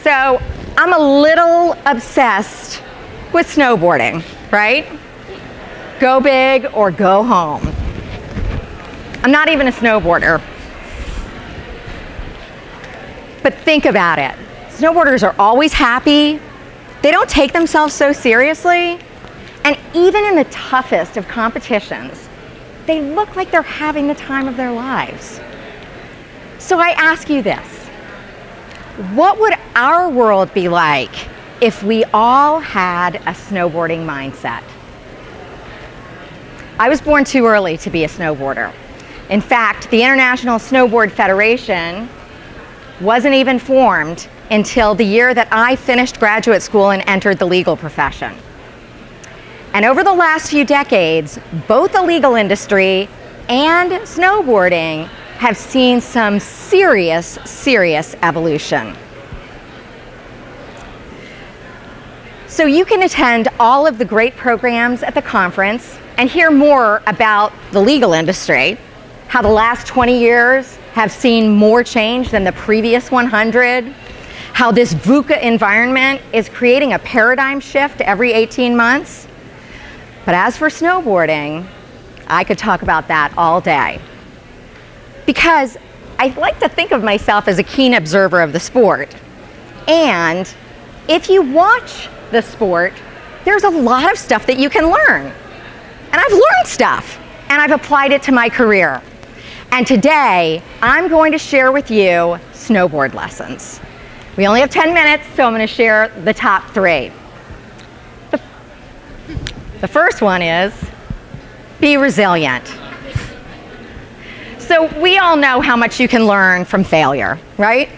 So I'm a little obsessed with snowboarding, right? Go big or go home. I'm not even a snowboarder. But think about it. Snowboarders are always happy. They don't take themselves so seriously. And even in the toughest of competitions, they look like they're having the time of their lives. So I ask you this. What would our world be like if we all had a snowboarding mindset? I was born too early to be a snowboarder. In fact, the International Snowboard Federation wasn't even formed until the year that I finished graduate school and entered the legal profession. And over the last few decades, both the legal industry and snowboarding have seen some serious evolution. So you can attend all of the great programs at the conference and hear more about the legal industry, how the last 20 years have seen more change than the previous 100, how this VUCA environment is creating a paradigm shift every 18 months. But as for snowboarding, I could talk about that all day. Because I like to think of myself as a keen observer of the sport. And if you watch the sport, there's a lot of stuff that you can learn. And I've learned stuff, and I've applied it to my career. And today, I'm going to share with you snowboard lessons. We only have 10 minutes, so I'm going to share the top 3. The first one is, be resilient. So we all know how much you can learn from failure, right?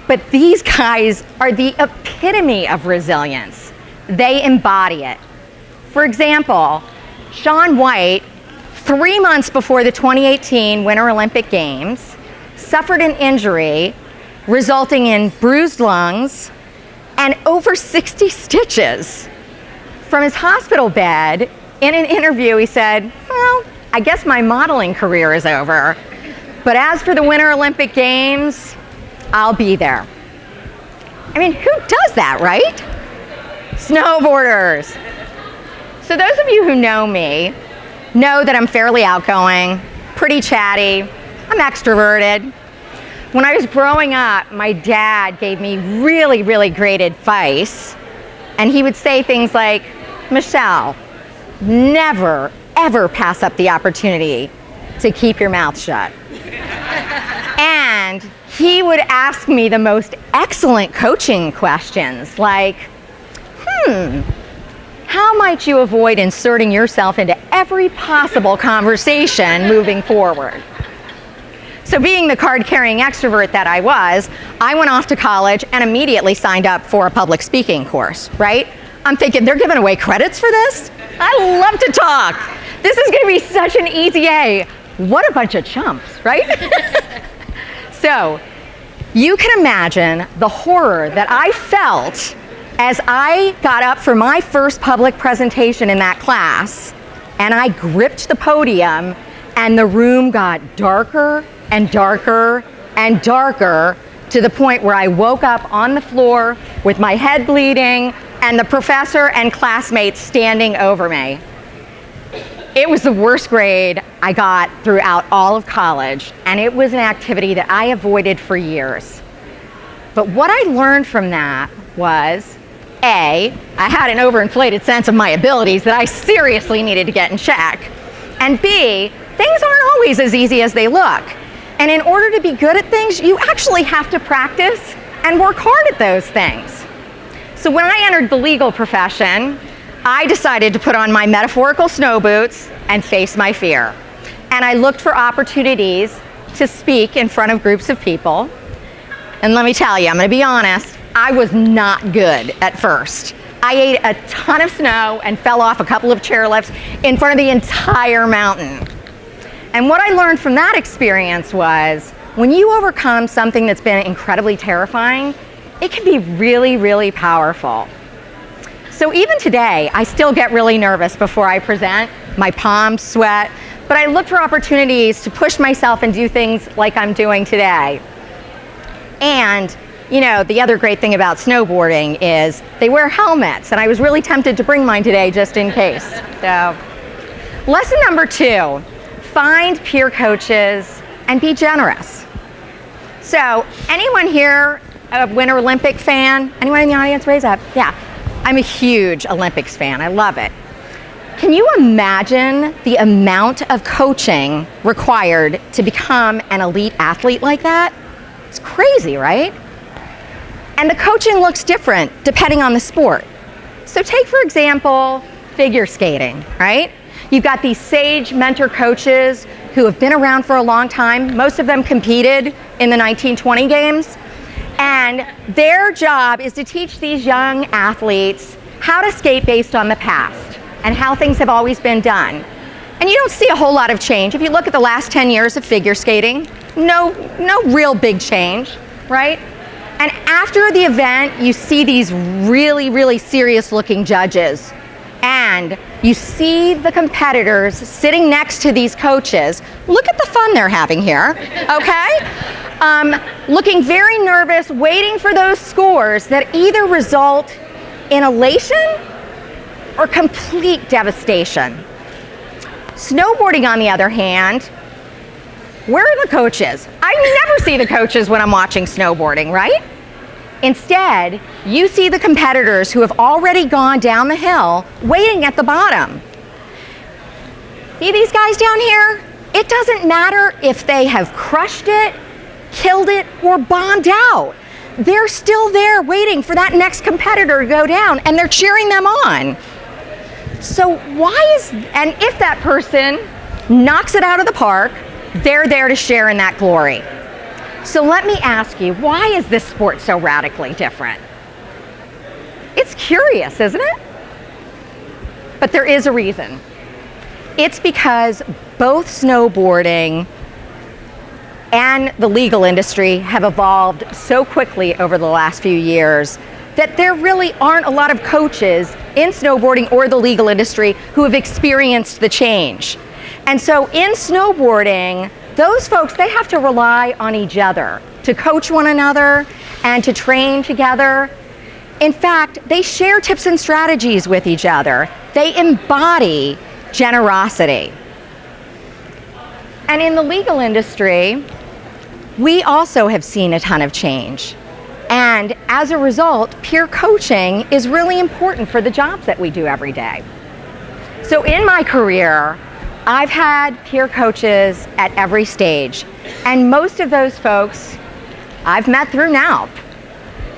But these guys are the epitome of resilience. They embody it. For example, Shaun White, 3 months before the 2018 Winter Olympic Games, suffered an injury resulting in bruised lungs and over 60 stitches. From his hospital bed, in an interview, he said, well, I guess my modeling career is over. But as for the Winter Olympic Games, I'll be there. I mean, who does that, right? Snowboarders. So those of you who know me know that I'm fairly outgoing, pretty chatty, I'm extroverted. When I was growing up, my dad gave me really great advice. And he would say things like, Michelle, never, ever pass up the opportunity to keep your mouth shut. And he would ask me the most excellent coaching questions like, how might you avoid inserting yourself into every possible conversation moving forward? So being the card-carrying extrovert that I was, I went off to college and immediately signed up for a public speaking course, right? I'm thinking, they're giving away credits for this? I love to talk. This is going to be such an easy A. What a bunch of chumps, right? So you can imagine the horror that I felt as I got up for my first public presentation in that class, and I gripped the podium, and the room got darker and darker and darker to the point where I woke up on the floor with my head bleeding and the professor and classmates standing over me. It was the worst grade I got throughout all of college, and it was an activity that I avoided for years. But what I learned from that was, A, I had an overinflated sense of my abilities that I seriously needed to get in check. And B, things aren't always as easy as they look. And in order to be good at things, you actually have to practice and work hard at those things. So when I entered the legal profession, I decided to put on my metaphorical snow boots and face my fear. And I looked for opportunities to speak in front of groups of people. And let me tell you, I'm going to be honest, I was not good at first. I ate a ton of snow and fell off a couple of chairlifts in front of the entire mountain. And what I learned from that experience was, when you overcome something that's been incredibly terrifying, it can be really powerful. So even today, I still get really nervous before I present. My palms sweat, but I look for opportunities to push myself and do things like I'm doing today. And you know, the other great thing about snowboarding is they wear helmets, and I was really tempted to bring mine today just in case. So, lesson number 2, find peer coaches and be generous. So, anyone here a Winter Olympic fan? Anyone in the audience raise up? Yeah, I'm a huge Olympics fan. I love it. Can you imagine the amount of coaching required to become an elite athlete like that? It's crazy, right? And the coaching looks different depending on the sport. So take, for example, figure skating, right? You've got these sage mentor coaches who have been around for a long time. Most of them competed in the 1920 games. And their job is to teach these young athletes how to skate based on the past and how things have always been done. And you don't see a whole lot of change. If you look at the last 10 years of figure skating, no real big change, right? And after the event, you see these really, really serious looking judges. And you see the competitors sitting next to these coaches. Look at the fun they're having here, okay? Looking very nervous, waiting for those scores that either result in elation or complete devastation. Snowboarding, on the other hand, where are the coaches? I never see the coaches when I'm watching snowboarding, right? Instead, you see the competitors who have already gone down the hill waiting at the bottom. See these guys down here? It doesn't matter if they have crushed it, killed it, or bombed out. They're still there waiting for that next competitor to go down, and they're cheering them on. So and if that person knocks it out of the park, they're there to share in that glory. So let me ask you, why is this sport so radically different? It's curious, isn't it? But there is a reason. It's because both snowboarding and the legal industry have evolved so quickly over the last few years that there really aren't a lot of coaches in snowboarding or the legal industry who have experienced the change. And so in snowboarding, those folks, they have to rely on each other to coach one another and to train together. In fact, they share tips and strategies with each other. They embody generosity. And in the legal industry, we also have seen a ton of change. And as a result, peer coaching is really important for the jobs that we do every day. So in my career, I've had peer coaches at every stage, and most of those folks I've met through NALP,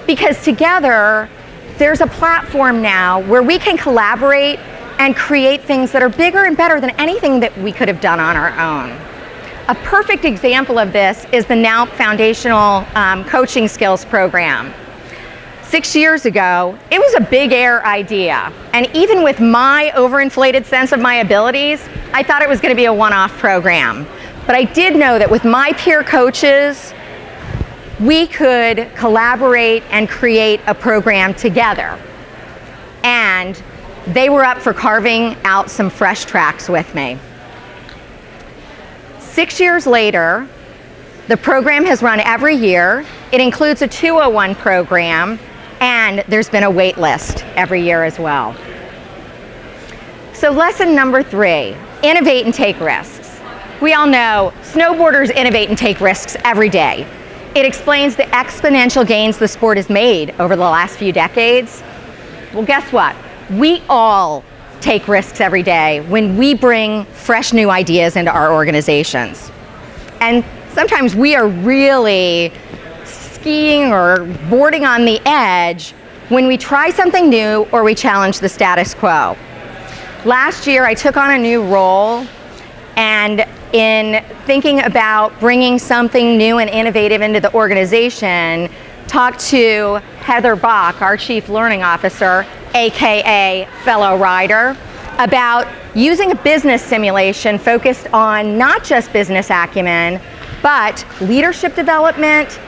because together there's a platform now where we can collaborate and create things that are bigger and better than anything that we could have done on our own. A perfect example of this is the NALP Foundational Coaching Skills Program. 6 years ago, it was a big air idea, and even with my overinflated sense of my abilities, I thought it was going to be a one-off program. But I did know that with my peer coaches, we could collaborate and create a program together. And they were up for carving out some fresh tracks with me. 6 years later, the program has run every year. It includes a 201 program, and there's been a wait list every year as well. So lesson number 3, innovate and take risks. We all know snowboarders innovate and take risks every day. It explains the exponential gains the sport has made over the last few decades. Well, guess what? We all take risks every day when we bring fresh new ideas into our organizations. And sometimes we are really skiing or boarding on the edge when we try something new or we challenge the status quo. Last year, I took on a new role, and in thinking about bringing something new and innovative into the organization, talked to Heather Bach, our Chief Learning Officer, AKA fellow rider, about using a business simulation focused on not just business acumen, but leadership development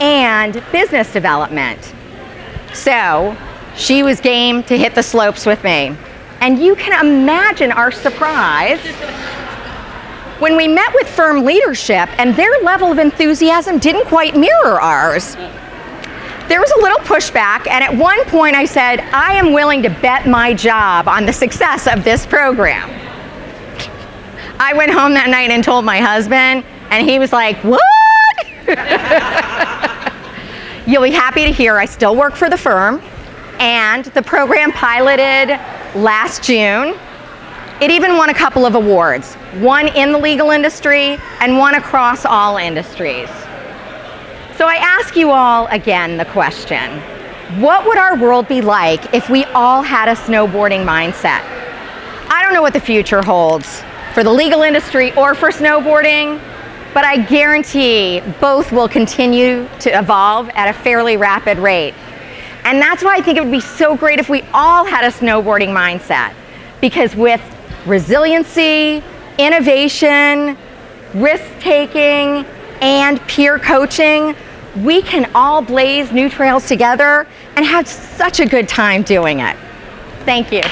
and business development. So she was game to hit the slopes with me. And you can imagine our surprise when we met with firm leadership and their level of enthusiasm didn't quite mirror ours. there was a little pushback, and at one point I said, I am willing to bet my job on the success of this program. I went home that night and told my husband, and he was like, what? You'll be happy to hear I still work for the firm, and the program piloted last June. It even won a couple of awards, one in the legal industry and one across all industries. So I ask you all again the question, what would our world be like if we all had a snowboarding mindset? I don't know what the future holds for the legal industry or for snowboarding, but I guarantee both will continue to evolve at a fairly rapid rate. And that's why I think it would be so great if we all had a snowboarding mindset, because with resiliency, innovation, risk-taking, and peer coaching, we can all blaze new trails together and have such a good time doing it. Thank you.